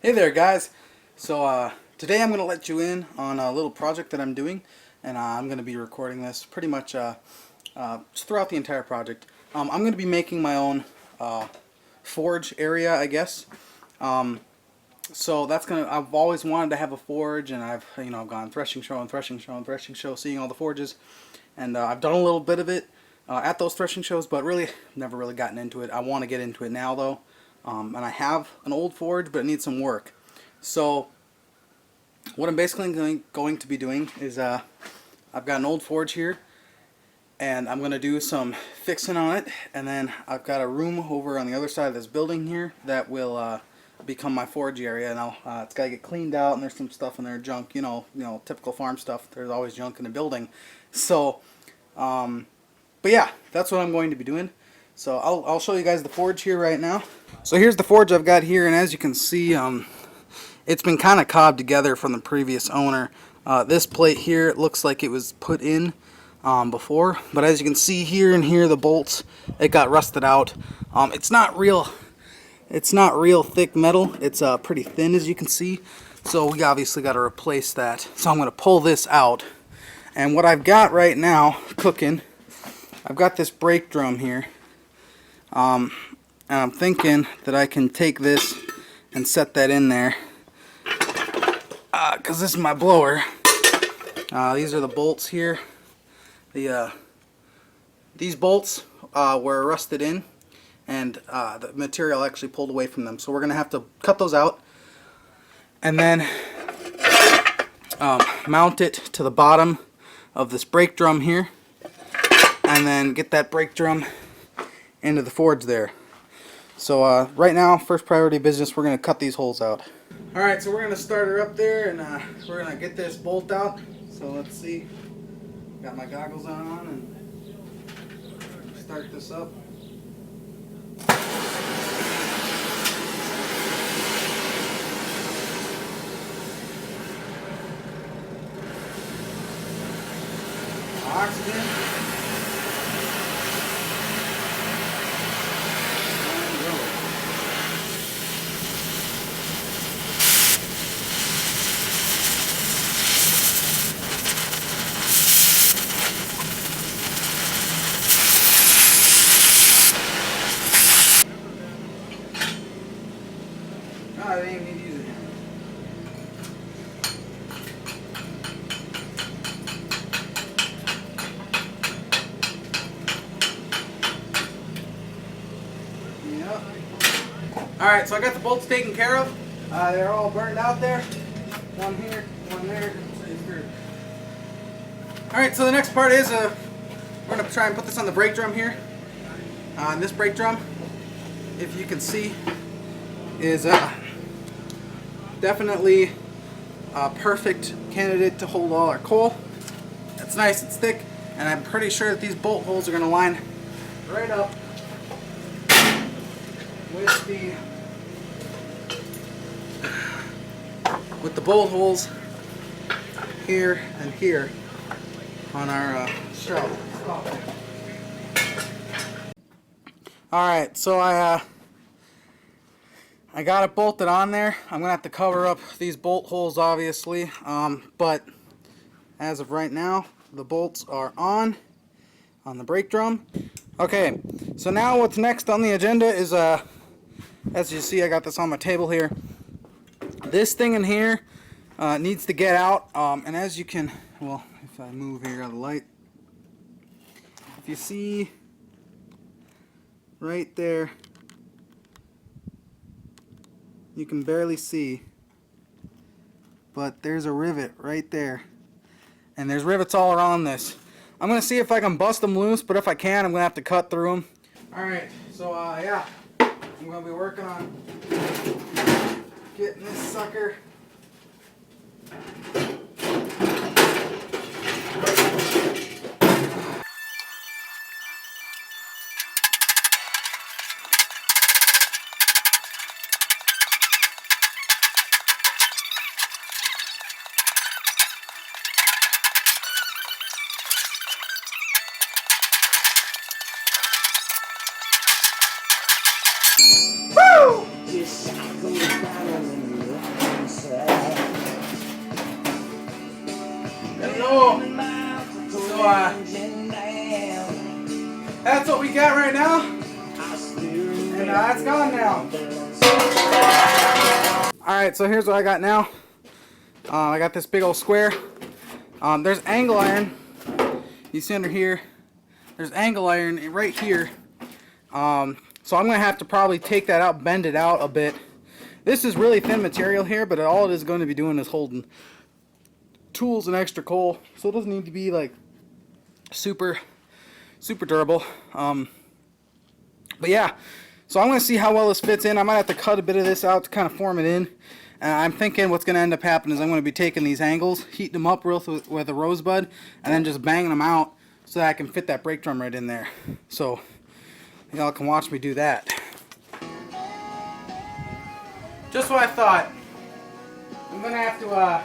Hey there guys, so today I'm going to let you in on a little project that I'm doing, and I'm going to be recording this pretty much just throughout the entire project. I'm going to be making my own forge area, I guess. So that's going to, I've always wanted to have a forge, and I've gone threshing show and threshing show and threshing show, seeing all the forges, and I've done a little bit of it at those threshing shows, but really never really gotten into it. I want to get into it now though. And I have an old forge, but it needs some work. So what I'm basically going to be doing is I've got an old forge here, and I'm going to do some fixing on it, and then I've got a room over on the other side of this building here that will become my forge area, and it's got to get cleaned out, and there's some stuff in there, junk, typical farm stuff. There's always junk in a building. So, but yeah, that's what I'm going to be doing. So I'll show you guys the forge here right now. So here's the forge I've got here, and as you can see, it's been kind of cobbed together from the previous owner. This plate here, it looks like it was put in before, but as you can see here and here, the bolts, it got rusted out. It's not real thick metal. It's pretty thin, as you can see. So we obviously got to replace that. So I'm going to pull this out, and what I've got right now cooking, I've got this brake drum here. And I'm thinking that I can take this and set that in there, because this is my blower. These are the bolts here. These bolts were rusted in, and the material actually pulled away from them. So we're going to have to cut those out and then mount it to the bottom of this brake drum here, and then get that brake drum into the forge there. So right now, first priority business, we're going to cut these holes out. Alright, so we're going to start her up there, and we're going to get this bolt out. So let's see. Got my goggles on and start this up. Oxygen. I didn't even need to use it. Yep. Alright, so I got the bolts taken care of. They're all burned out there. One here, one there. Alright, so the next part is we're going to try and put this on the brake drum here. And this brake drum, if you can see, is definitely a perfect candidate to hold all our coal. It's nice, it's thick, and I'm pretty sure that these bolt holes are going to line right up with the bolt holes here and here on our shelf. Alright, so I got it bolted on there. I'm gonna have to cover up these bolt holes, obviously, but as of right now, the bolts are on the brake drum. Okay, so now what's next on the agenda is, as you see, I got this on my table here. This thing in here needs to get out, and as you can, well, if I move here out of the light, if you see right there, you can barely see, but there's a rivet right there, and there's rivets all around this. I'm gonna see if I can bust them loose, but if I can, I'm gonna have to cut through them. Alright, so yeah, I'm gonna be working on getting this sucker Just go down go. So that's what we got right now, and it's gone now. Alright, so here's what I got now. I got this big old square. There's angle iron. You see under here, there's angle iron right here. So I'm going to have to probably take that out, bend it out a bit. This is really thin material here, but all it is going to be doing is holding tools and extra coal. So it doesn't need to be like super durable. But yeah, so I'm going to see how well this fits in. I might have to cut a bit of this out to kind of form it in. And I'm thinking what's going to end up happening is I'm going to be taking these angles, heating them up real with a rosebud, and then just banging them out so that I can fit that brake drum right in there. So y'all can watch me do that. Just what I thought. I'm going to have to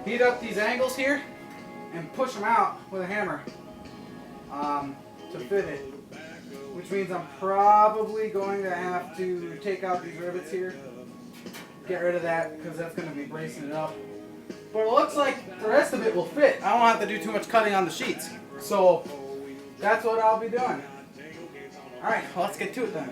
heat up these angles here and push them out with a hammer to fit it. Which means I'm probably going to have to take out these rivets here. Get rid of that because that's going to be bracing it up. But it looks like the rest of it will fit. I don't have to do too much cutting on the sheets. So that's what I'll be doing. Alright, well, let's get to it then.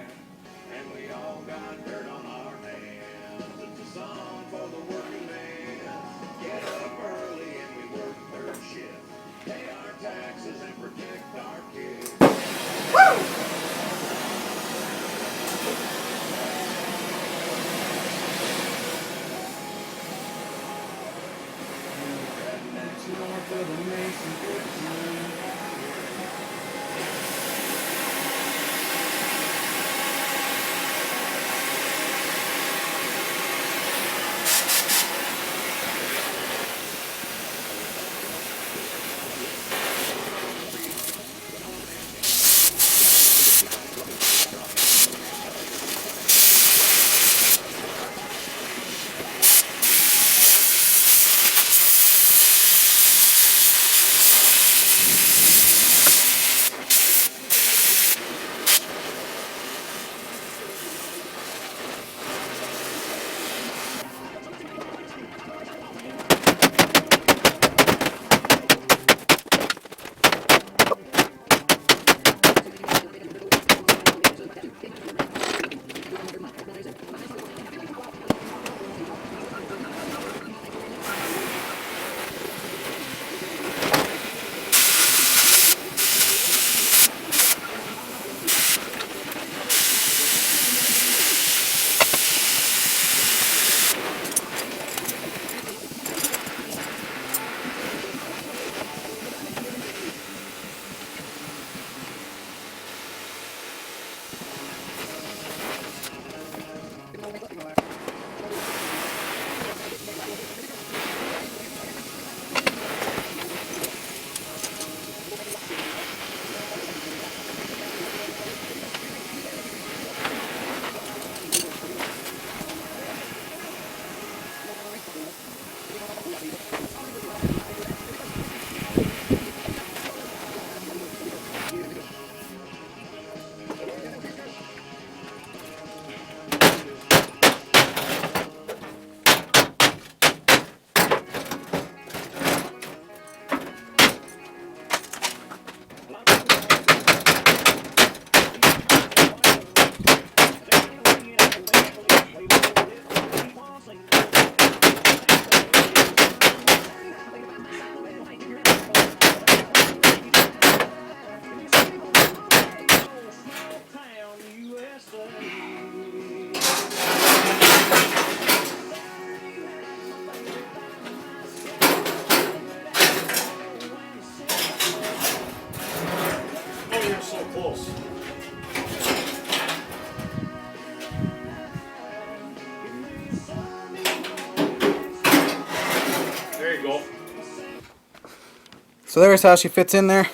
So there's how she fits in there,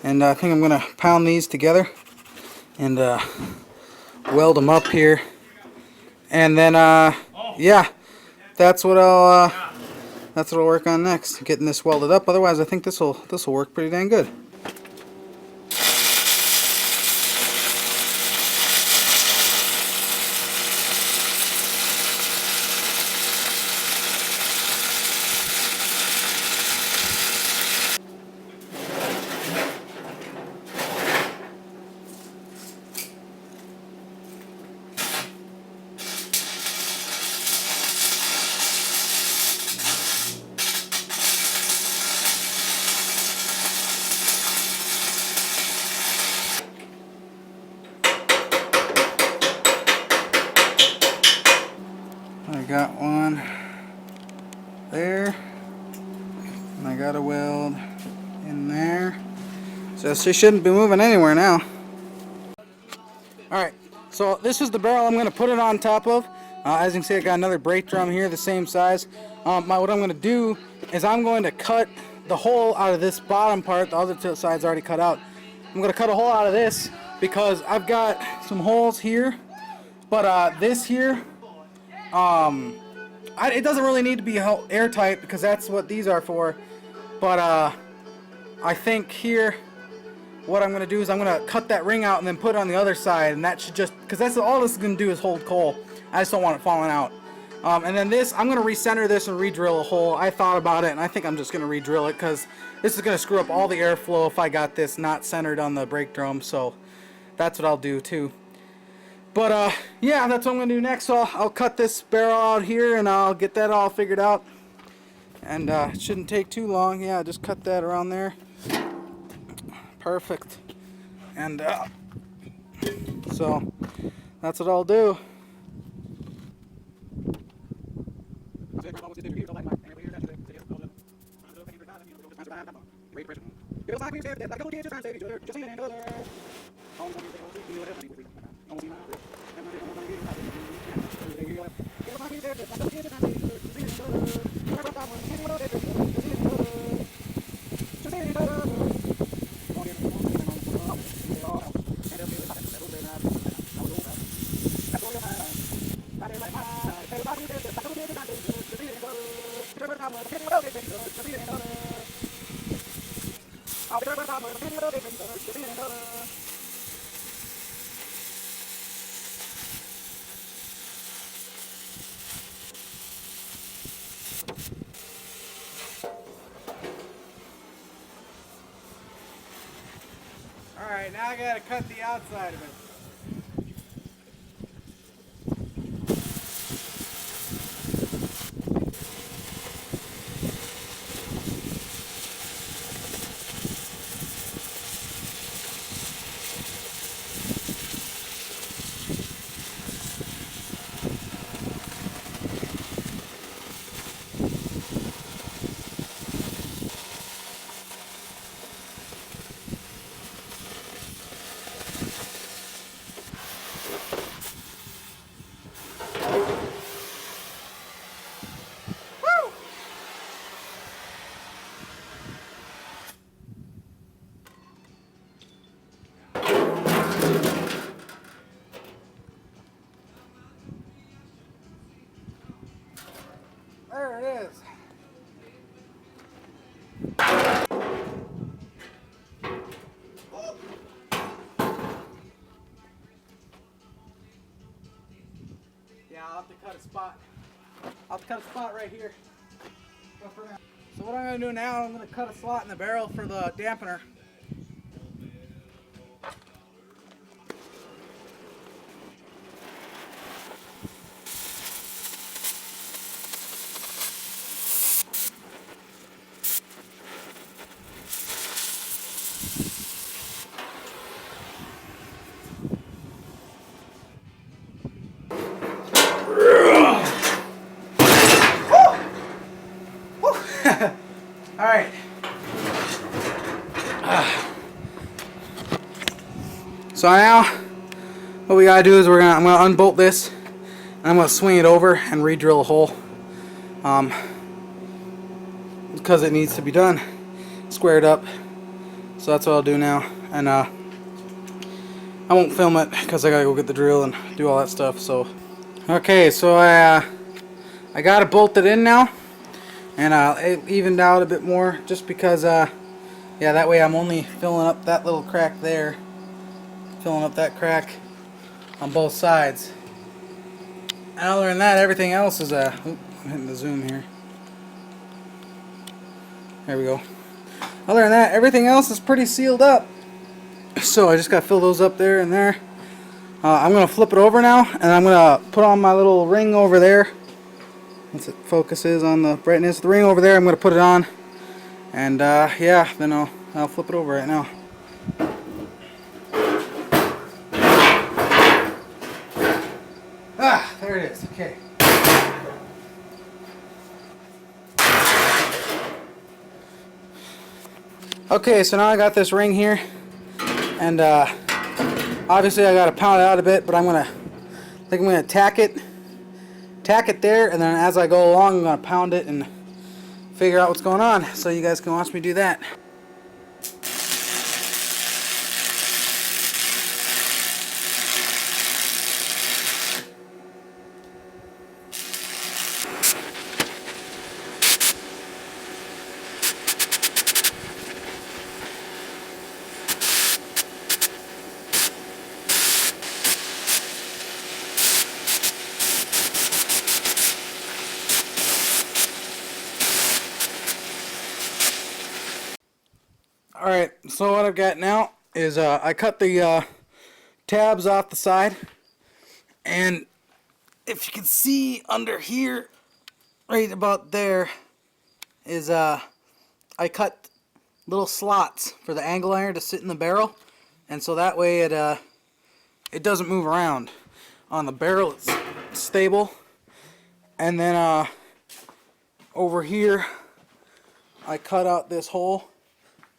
and I think I'm going to pound these together and weld them up here, and then yeah, that's what I'll work on next, getting this welded up. Otherwise I think this will work pretty dang good. got one there, and I got a weld in there. So she shouldn't be moving anywhere now. Alright, so this is the barrel I'm going to put it on top of. As you can see, I got another brake drum here, the same size. What I'm going to do is I'm going to cut the hole out of this bottom part. The other side's already cut out. I'm going to cut a hole out of this because I've got some holes here. But this here, it doesn't really need to be airtight because that's what these are for. But I think here, what I'm going to do is I'm going to cut that ring out and then put it on the other side, and that should just, because that's all this is going to do is hold coal. I just don't want it falling out. And then this, I'm going to recenter this and re-drill a hole. I thought about it, and I think I'm just going to re-drill it because this is going to screw up all the airflow if I got this not centered on the brake drum. So that's what I'll do too. But yeah, that's what I'm going to do next. So I'll cut this barrel out here and I'll get that all figured out. And it shouldn't take too long. Yeah, just cut that around there. Perfect. And so that's what I'll do. Alright, now I gotta cut the outside of it. There it is. Yeah, I'll have to cut a spot. I'll have to cut a spot right here. So what I'm going to do now, I'm going to cut a slot in the barrel for the dampener. Alright. So now what we gotta do is I'm gonna unbolt this and I'm gonna swing it over and re-drill a hole. Because it needs to be done. Squared up. So that's what I'll do now. And I won't film it because I gotta go get the drill and do all that stuff. So okay, so I got it bolted in now. And it evened out a bit more just because, yeah, that way I'm only filling up that little crack there. Filling up that crack on both sides. And other than that, everything else is, I'm hitting the zoom here. There we go. Other than that, everything else is pretty sealed up. So I just got to fill those up there and there. I'm going to flip it over now, and I'm going to put on my little ring over there. Once it focuses on the brightness, the ring over there, I'm going to put it on, and yeah, then I'll flip it over right now. There it is. Okay. Okay, so now I got this ring here, and obviously I gotta pound it out a bit, but I think I'm gonna tack it there, and then as I go along, I'm gonna pound it and figure out what's going on, so you guys can watch me do that. Alright, so what I've got now is I cut the tabs off the side, and if you can see under here, right about there, is I cut little slots for the angle iron to sit in the barrel, and so that way it doesn't move around. On the barrel it's stable, and then over here I cut out this hole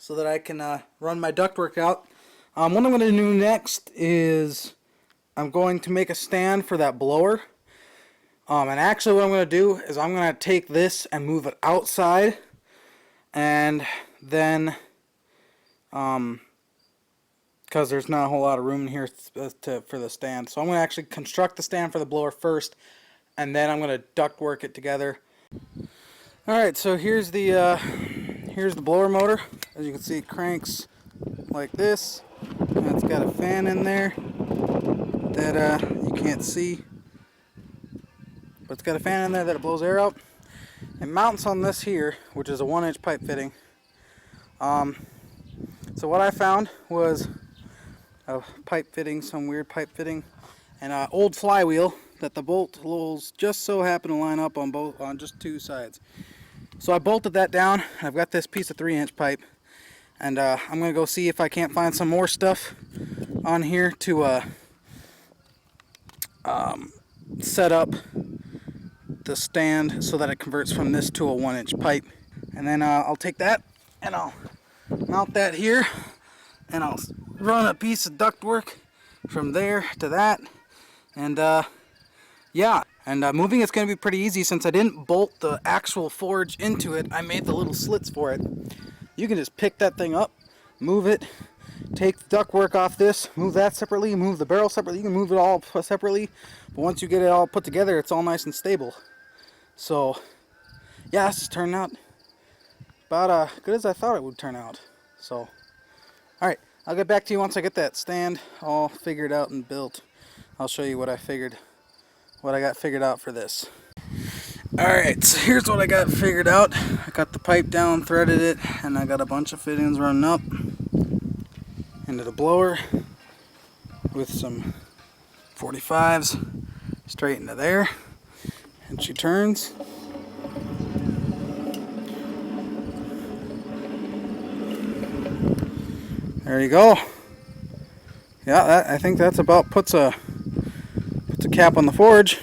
so that I can run my ductwork out. What I'm going to do next is I'm going to make a stand for that blower. And actually what I'm going to do is I'm going to take this and move it outside, and then because there's not a whole lot of room in here for the stand. So I'm going to actually construct the stand for the blower first, and then I'm going to ductwork it together. Alright, so here's the blower motor. As you can see, it cranks like this, and it's got a fan in there that you can't see, but it's got a fan in there that it blows air out. It mounts on this here, which is a 1-inch pipe fitting. So what I found was a pipe fitting, some weird pipe fitting, and an old flywheel that the bolt holes just so happen to line up on just two sides. So I bolted that down. I've got this piece of 3-inch pipe, and I'm going to go see if I can't find some more stuff on here to set up the stand so that it converts from this to a 1-inch pipe. And then I'll take that and I'll mount that here, and I'll run a piece of ductwork from there to that, and yeah. And moving it's going to be pretty easy since I didn't bolt the actual forge into it. I made the little slits for it. You can just pick that thing up, move it, take the ductwork off this, move that separately, move the barrel separately. You can move it all separately, but once you get it all put together, it's all nice and stable. So yeah, this is turning out about good as I thought it would turn out. So alright, I'll get back to you once I get that stand all figured out and built. I'll show you what I got figured out for this. Alright, so here's what I got figured out. I got the pipe down, threaded it, and I got a bunch of fittings running up into the blower with some 45s straight into there, and she turns. There you go. Yeah, I think that's about puts a cap on the forge.